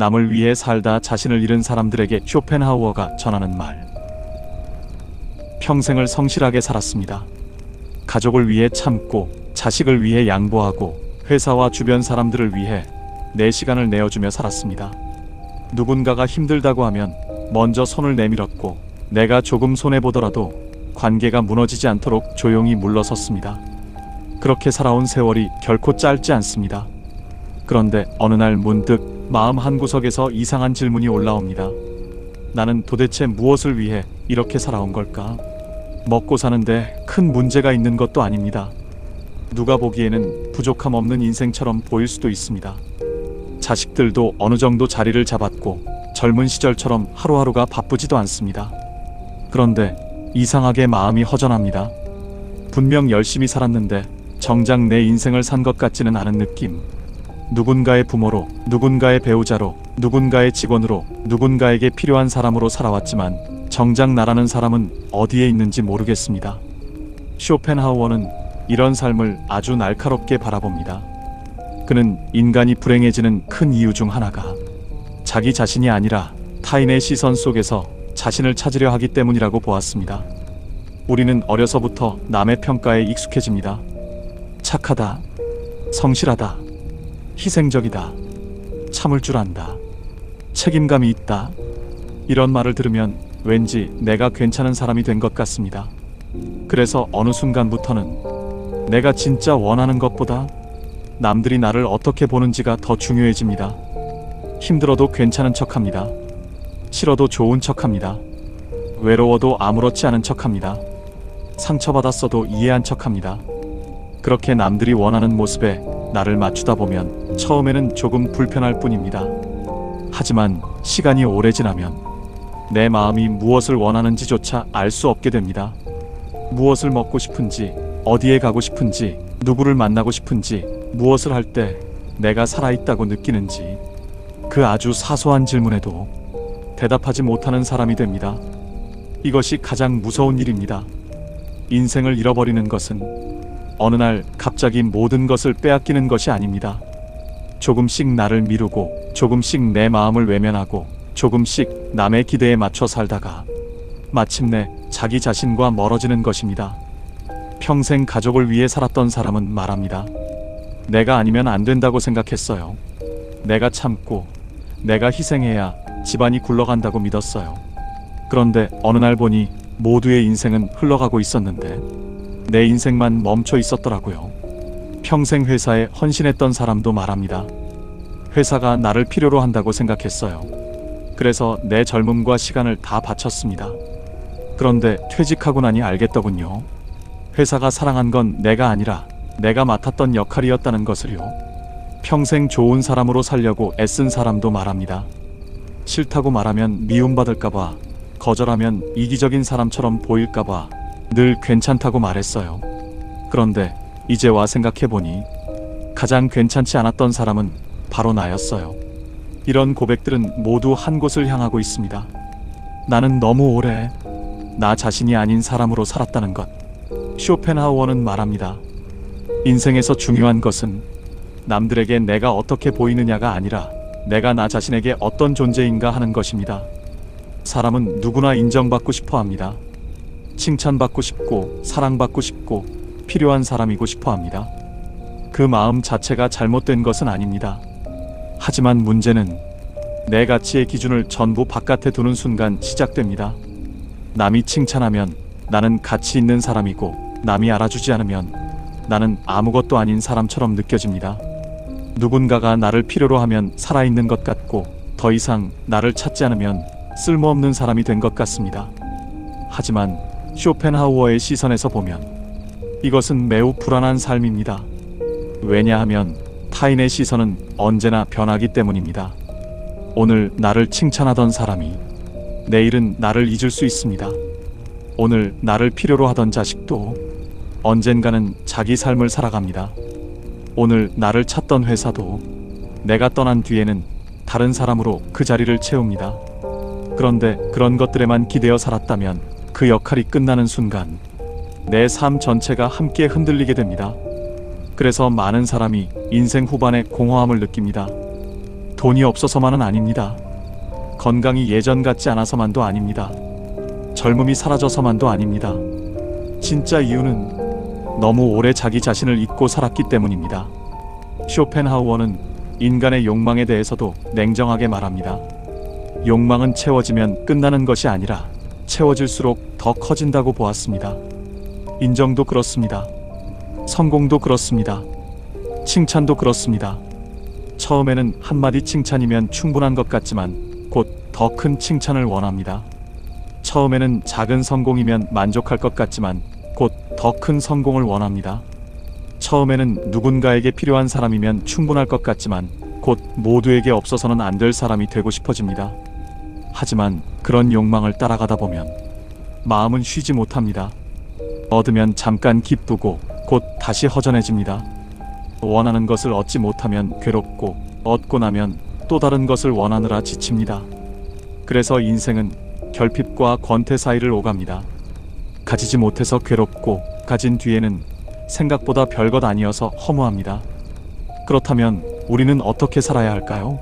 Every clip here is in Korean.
남을 위해 살다 자신을 잃은 사람들에게 쇼펜하우어가 전하는 말. 평생을 성실하게 살았습니다. 가족을 위해 참고, 자식을 위해 양보하고, 회사와 주변 사람들을 위해 내 시간을 내어주며 살았습니다. 누군가가 힘들다고 하면 먼저 손을 내밀었고, 내가 조금 손해보더라도 관계가 무너지지 않도록 조용히 물러섰습니다. 그렇게 살아온 세월이 결코 짧지 않습니다. 그런데 어느 날 문득 마음 한구석에서 이상한 질문이 올라옵니다. 나는 도대체 무엇을 위해 이렇게 살아온 걸까? 먹고 사는데 큰 문제가 있는 것도 아닙니다. 누가 보기에는 부족함 없는 인생처럼 보일 수도 있습니다. 자식들도 어느 정도 자리를 잡았고 젊은 시절처럼 하루하루가 바쁘지도 않습니다. 그런데 이상하게 마음이 허전합니다. 분명 열심히 살았는데 정작 내 인생을 산 것 같지는 않은 느낌. 누군가의 부모로, 누군가의 배우자로, 누군가의 직원으로, 누군가에게 필요한 사람으로 살아왔지만 정작 나라는 사람은 어디에 있는지 모르겠습니다. 쇼펜하우어는 이런 삶을 아주 날카롭게 바라봅니다. 그는 인간이 불행해지는 큰 이유 중 하나가 자기 자신이 아니라 타인의 시선 속에서 자신을 찾으려 하기 때문이라고 보았습니다. 우리는 어려서부터 남의 평가에 익숙해집니다. 착하다, 성실하다, 희생적이다, 참을 줄 안다, 책임감이 있다. 이런 말을 들으면 왠지 내가 괜찮은 사람이 된 것 같습니다. 그래서 어느 순간부터는 내가 진짜 원하는 것보다 남들이 나를 어떻게 보는지가 더 중요해집니다. 힘들어도 괜찮은 척합니다. 싫어도 좋은 척합니다. 외로워도 아무렇지 않은 척합니다. 상처받았어도 이해한 척합니다. 그렇게 남들이 원하는 모습에 나를 맞추다 보면 처음에는 조금 불편할 뿐입니다. 하지만 시간이 오래 지나면 내 마음이 무엇을 원하는지조차 알 수 없게 됩니다. 무엇을 먹고 싶은지, 어디에 가고 싶은지, 누구를 만나고 싶은지, 무엇을 할 때 내가 살아있다고 느끼는지, 그 아주 사소한 질문에도 대답하지 못하는 사람이 됩니다. 이것이 가장 무서운 일입니다. 인생을 잃어버리는 것은 어느 날 갑자기 모든 것을 빼앗기는 것이 아닙니다. 조금씩 나를 미루고, 조금씩 내 마음을 외면하고, 조금씩 남의 기대에 맞춰 살다가 마침내 자기 자신과 멀어지는 것입니다. 평생 가족을 위해 살았던 사람은 말합니다. 내가 아니면 안 된다고 생각했어요. 내가 참고, 내가 희생해야 집안이 굴러간다고 믿었어요. 그런데 어느 날 보니 모두의 인생은 흘러가고 있었는데 내 인생만 멈춰 있었더라고요. 평생 회사에 헌신했던 사람도 말합니다. 회사가 나를 필요로 한다고 생각했어요. 그래서 내 젊음과 시간을 다 바쳤습니다. 그런데 퇴직하고 나니 알겠더군요. 회사가 사랑한 건 내가 아니라 내가 맡았던 역할이었다는 것을요. 평생 좋은 사람으로 살려고 애쓴 사람도 말합니다. 싫다고 말하면 미움받을까봐, 거절하면 이기적인 사람처럼 보일까봐 늘 괜찮다고 말했어요. 그런데 이제 와 생각해보니 가장 괜찮지 않았던 사람은 바로 나였어요. 이런 고백들은 모두 한 곳을 향하고 있습니다. 나는 너무 오래 나 자신이 아닌 사람으로 살았다는 것. 쇼펜하우어는 말합니다. 인생에서 중요한 것은 남들에게 내가 어떻게 보이느냐가 아니라 내가 나 자신에게 어떤 존재인가 하는 것입니다. 사람은 누구나 인정받고 싶어 합니다. 칭찬받고 싶고, 사랑받고 싶고, 필요한 사람이고 싶어 합니다. 그 마음 자체가 잘못된 것은 아닙니다. 하지만 문제는 내 가치의 기준을 전부 바깥에 두는 순간 시작됩니다. 남이 칭찬하면 나는 가치 있는 사람이고, 남이 알아주지 않으면 나는 아무것도 아닌 사람처럼 느껴집니다. 누군가가 나를 필요로 하면 살아있는 것 같고, 더 이상 나를 찾지 않으면 쓸모없는 사람이 된 것 같습니다. 하지만 쇼펜하우어의 시선에서 보면 이것은 매우 불안한 삶입니다. 왜냐하면 타인의 시선은 언제나 변하기 때문입니다. 오늘 나를 칭찬하던 사람이 내일은 나를 잊을 수 있습니다. 오늘 나를 필요로 하던 자식도 언젠가는 자기 삶을 살아갑니다. 오늘 나를 찾던 회사도 내가 떠난 뒤에는 다른 사람으로 그 자리를 채웁니다. 그런데 그런 것들에만 기대어 살았다면 그 역할이 끝나는 순간 내 삶 전체가 함께 흔들리게 됩니다. 그래서 많은 사람이 인생 후반에 공허함을 느낍니다. 돈이 없어서만은 아닙니다. 건강이 예전 같지 않아서만도 아닙니다. 젊음이 사라져서만도 아닙니다. 진짜 이유는 너무 오래 자기 자신을 잊고 살았기 때문입니다. 쇼펜하우어는 인간의 욕망에 대해서도 냉정하게 말합니다. 욕망은 채워지면 끝나는 것이 아니라 채워질수록 더 커진다고 보았습니다. 인정도 그렇습니다. 성공도 그렇습니다. 칭찬도 그렇습니다. 처음에는 한마디 칭찬이면 충분한 것 같지만 곧 더 큰 칭찬을 원합니다. 처음에는 작은 성공이면 만족할 것 같지만 곧 더 큰 성공을 원합니다. 처음에는 누군가에게 필요한 사람이면 충분할 것 같지만 곧 모두에게 없어서는 안 될 사람이 되고 싶어집니다. 하지만 그런 욕망을 따라가다 보면 마음은 쉬지 못합니다. 얻으면 잠깐 기쁘고 곧 다시 허전해집니다. 원하는 것을 얻지 못하면 괴롭고 얻고 나면 또 다른 것을 원하느라 지칩니다. 그래서 인생은 결핍과 권태 사이를 오갑니다. 가지지 못해서 괴롭고 가진 뒤에는 생각보다 별것 아니어서 허무합니다. 그렇다면 우리는 어떻게 살아야 할까요?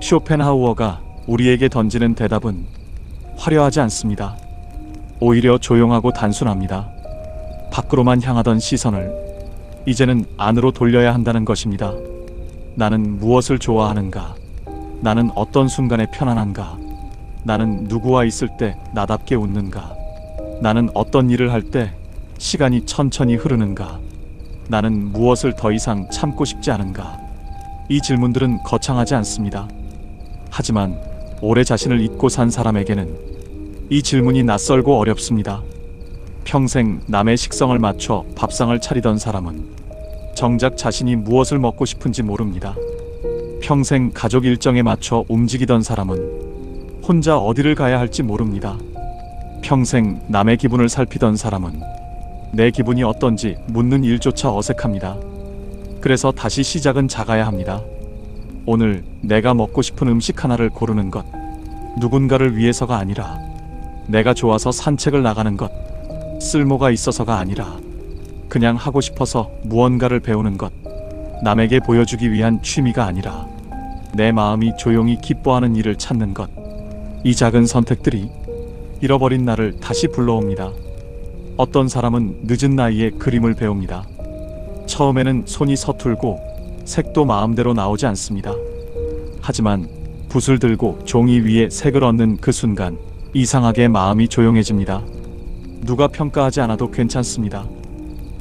쇼펜하우어가 우리에게 던지는 대답은 화려하지 않습니다. 오히려 조용하고 단순합니다. 밖으로만 향하던 시선을 이제는 안으로 돌려야 한다는 것입니다. 나는 무엇을 좋아하는가? 나는 어떤 순간에 편안한가? 나는 누구와 있을 때 나답게 웃는가? 나는 어떤 일을 할 때 시간이 천천히 흐르는가? 나는 무엇을 더 이상 참고 싶지 않은가? 이 질문들은 거창하지 않습니다. 하지만 오래 자신을 잊고 산 사람에게는 이 질문이 낯설고 어렵습니다. 평생 남의 식성을 맞춰 밥상을 차리던 사람은 정작 자신이 무엇을 먹고 싶은지 모릅니다. 평생 가족 일정에 맞춰 움직이던 사람은 혼자 어디를 가야 할지 모릅니다. 평생 남의 기분을 살피던 사람은 내 기분이 어떤지 묻는 일조차 어색합니다. 그래서 다시 시작은 작아야 합니다. 오늘 내가 먹고 싶은 음식 하나를 고르는 것, 누군가를 위해서가 아니라 내가 좋아서 산책을 나가는 것, 쓸모가 있어서가 아니라 그냥 하고 싶어서 무언가를 배우는 것, 남에게 보여주기 위한 취미가 아니라 내 마음이 조용히 기뻐하는 일을 찾는 것. 이 작은 선택들이 잃어버린 나를 다시 불러옵니다. 어떤 사람은 늦은 나이에 그림을 배웁니다. 처음에는 손이 서툴고 색도 마음대로 나오지 않습니다. 하지만 붓을 들고 종이 위에 색을 얹는 그 순간 이상하게 마음이 조용해집니다. 누가 평가하지 않아도 괜찮습니다.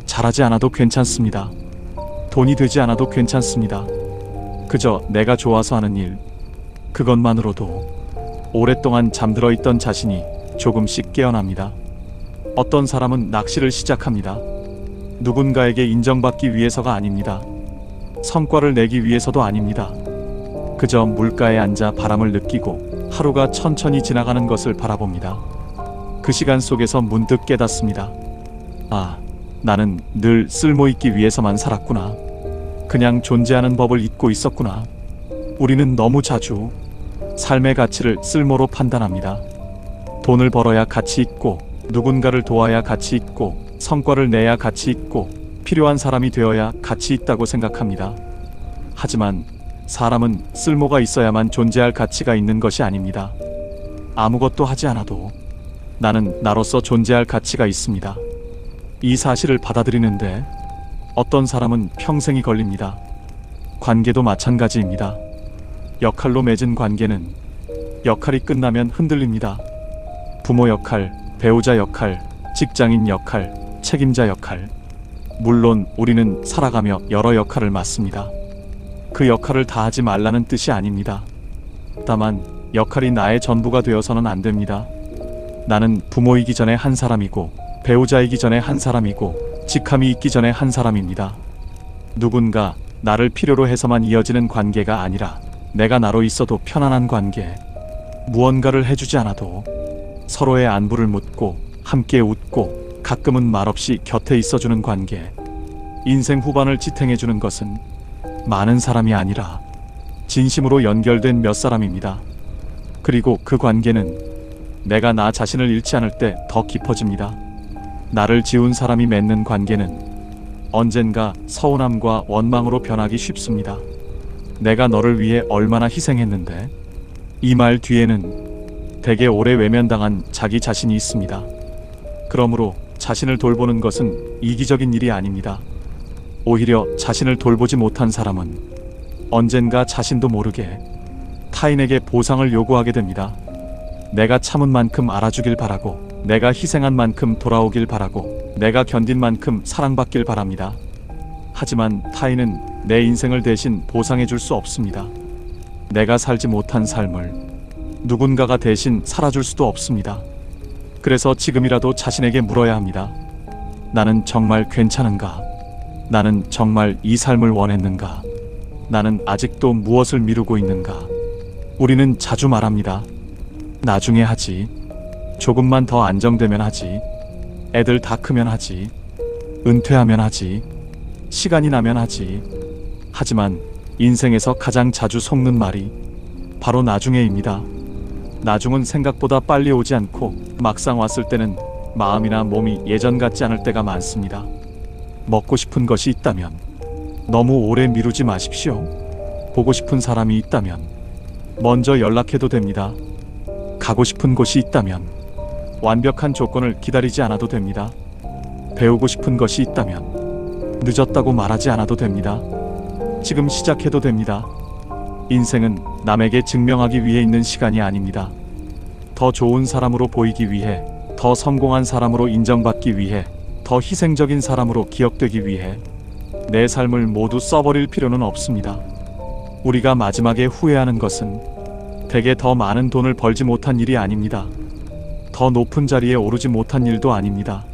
잘하지 않아도 괜찮습니다. 돈이 되지 않아도 괜찮습니다. 그저 내가 좋아서 하는 일, 그것만으로도 오랫동안 잠들어 있던 자신이 조금씩 깨어납니다. 어떤 사람은 낚시를 시작합니다. 누군가에게 인정받기 위해서가 아닙니다. 성과를 내기 위해서도 아닙니다. 그저 물가에 앉아 바람을 느끼고 하루가 천천히 지나가는 것을 바라봅니다. 그 시간 속에서 문득 깨닫습니다. 아, 나는 늘 쓸모있기 위해서만 살았구나. 그냥 존재하는 법을 잊고 있었구나. 우리는 너무 자주 삶의 가치를 쓸모로 판단합니다. 돈을 벌어야 가치 있고, 누군가를 도와야 가치 있고, 성과를 내야 가치 있고, 필요한 사람이 되어야 가치 있다고 생각합니다. 하지만 사람은 쓸모가 있어야만 존재할 가치가 있는 것이 아닙니다. 아무것도 하지 않아도 나는 나로서 존재할 가치가 있습니다. 이 사실을 받아들이는데 어떤 사람은 평생이 걸립니다. 관계도 마찬가지입니다. 역할로 맺은 관계는 역할이 끝나면 흔들립니다. 부모 역할, 배우자 역할, 직장인 역할, 책임자 역할. 물론 우리는 살아가며 여러 역할을 맡습니다. 그 역할을 다 하지 말라는 뜻이 아닙니다. 다만 역할이 나의 전부가 되어서는 안 됩니다. 나는 부모이기 전에 한 사람이고, 배우자이기 전에 한 사람이고, 직함이 있기 전에 한 사람입니다. 누군가 나를 필요로 해서만 이어지는 관계가 아니라 내가 나로 있어도 편안한 관계. 무언가를 해주지 않아도 서로의 안부를 묻고 함께 웃고 가끔은 말없이 곁에 있어주는 관계. 인생 후반을 지탱해주는 것은 많은 사람이 아니라 진심으로 연결된 몇 사람입니다. 그리고 그 관계는 내가 나 자신을 잃지 않을 때 더 깊어집니다. 나를 지운 사람이 맺는 관계는 언젠가 서운함과 원망으로 변하기 쉽습니다. 내가 너를 위해 얼마나 희생했는데. 이 말 뒤에는 되게 오래 외면당한 자기 자신이 있습니다. 그러므로 자신을 돌보는 것은 이기적인 일이 아닙니다. 오히려 자신을 돌보지 못한 사람은 언젠가 자신도 모르게 타인에게 보상을 요구하게 됩니다. 내가 참은 만큼 알아주길 바라고, 내가 희생한 만큼 돌아오길 바라고, 내가 견딘 만큼 사랑받길 바랍니다. 하지만 타인은 내 인생을 대신 보상해 줄 수 없습니다. 내가 살지 못한 삶을 누군가가 대신 살아줄 수도 없습니다. 그래서 지금이라도 자신에게 물어야 합니다. 나는 정말 괜찮은가? 나는 정말 이 삶을 원했는가? 나는 아직도 무엇을 미루고 있는가? 우리는 자주 말합니다. 나중에 하지. 조금만 더 안정되면 하지. 애들 다 크면 하지. 은퇴하면 하지. 시간이 나면 하지. 하지만 인생에서 가장 자주 속는 말이 바로 나중에입니다. 나중은 생각보다 빨리 오지 않고 막상 왔을 때는 마음이나 몸이 예전 같지 않을 때가 많습니다. 먹고 싶은 것이 있다면 너무 오래 미루지 마십시오. 보고 싶은 사람이 있다면 먼저 연락해도 됩니다. 가고 싶은 곳이 있다면 완벽한 조건을 기다리지 않아도 됩니다. 배우고 싶은 것이 있다면 늦었다고 말하지 않아도 됩니다. 지금 시작해도 됩니다. 인생은 남에게 증명하기 위해 있는 시간이 아닙니다. 더 좋은 사람으로 보이기 위해, 더 성공한 사람으로 인정받기 위해, 더 희생적인 사람으로 기억되기 위해 내 삶을 모두 써버릴 필요는 없습니다. 우리가 마지막에 후회하는 것은 대개 더 많은 돈을 벌지 못한 일이 아닙니다. 더 높은 자리에 오르지 못한 일도 아닙니다.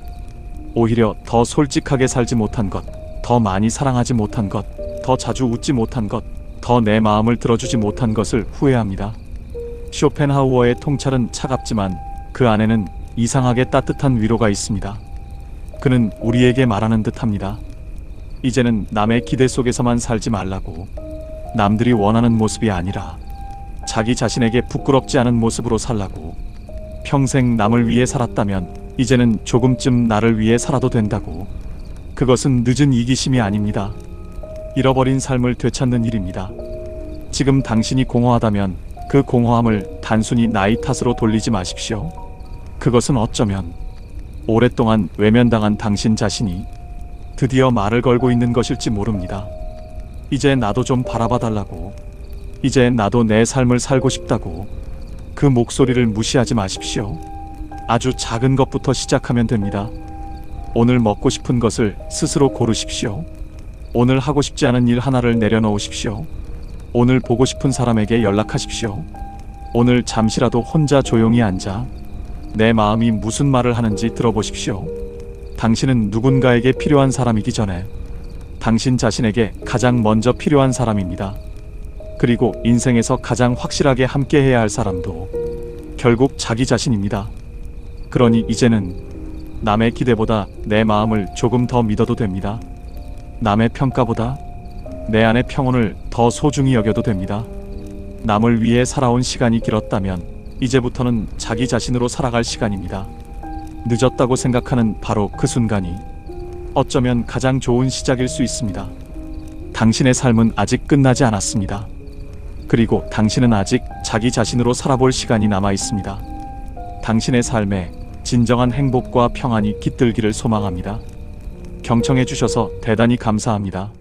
오히려 더 솔직하게 살지 못한 것, 더 많이 사랑하지 못한 것, 더 자주 웃지 못한 것, 더 내 마음을 들어주지 못한 것을 후회합니다. 쇼펜하우어의 통찰은 차갑지만 그 안에는 이상하게 따뜻한 위로가 있습니다. 그는 우리에게 말하는 듯합니다. 이제는 남의 기대 속에서만 살지 말라고. 남들이 원하는 모습이 아니라 자기 자신에게 부끄럽지 않은 모습으로 살라고. 평생 남을 위해 살았다면 이제는 조금쯤 나를 위해 살아도 된다고. 그것은 늦은 이기심이 아닙니다. 잃어버린 삶을 되찾는 일입니다. 지금 당신이 공허하다면 그 공허함을 단순히 나이 탓으로 돌리지 마십시오. 그것은 어쩌면 오랫동안 외면당한 당신 자신이 드디어 말을 걸고 있는 것일지 모릅니다. 이제 나도 좀 바라봐달라고. 이제 나도 내 삶을 살고 싶다고. 그 목소리를 무시하지 마십시오. 아주 작은 것부터 시작하면 됩니다. 오늘 먹고 싶은 것을 스스로 고르십시오. 오늘 하고 싶지 않은 일 하나를 내려놓으십시오. 오늘 보고 싶은 사람에게 연락하십시오. 오늘 잠시라도 혼자 조용히 앉아 내 마음이 무슨 말을 하는지 들어보십시오. 당신은 누군가에게 필요한 사람이기 전에 당신 자신에게 가장 먼저 필요한 사람입니다. 그리고 인생에서 가장 확실하게 함께해야 할 사람도 결국 자기 자신입니다. 그러니 이제는 남의 기대보다 내 마음을 조금 더 믿어도 됩니다. 남의 평가보다 내 안의 평온을 더 소중히 여겨도 됩니다. 남을 위해 살아온 시간이 길었다면 이제부터는 자기 자신으로 살아갈 시간입니다. 늦었다고 생각하는 바로 그 순간이 어쩌면 가장 좋은 시작일 수 있습니다. 당신의 삶은 아직 끝나지 않았습니다. 그리고 당신은 아직 자기 자신으로 살아볼 시간이 남아 있습니다. 당신의 삶에 진정한 행복과 평안이 깃들기를 소망합니다. 경청해 주셔서 대단히 감사합니다.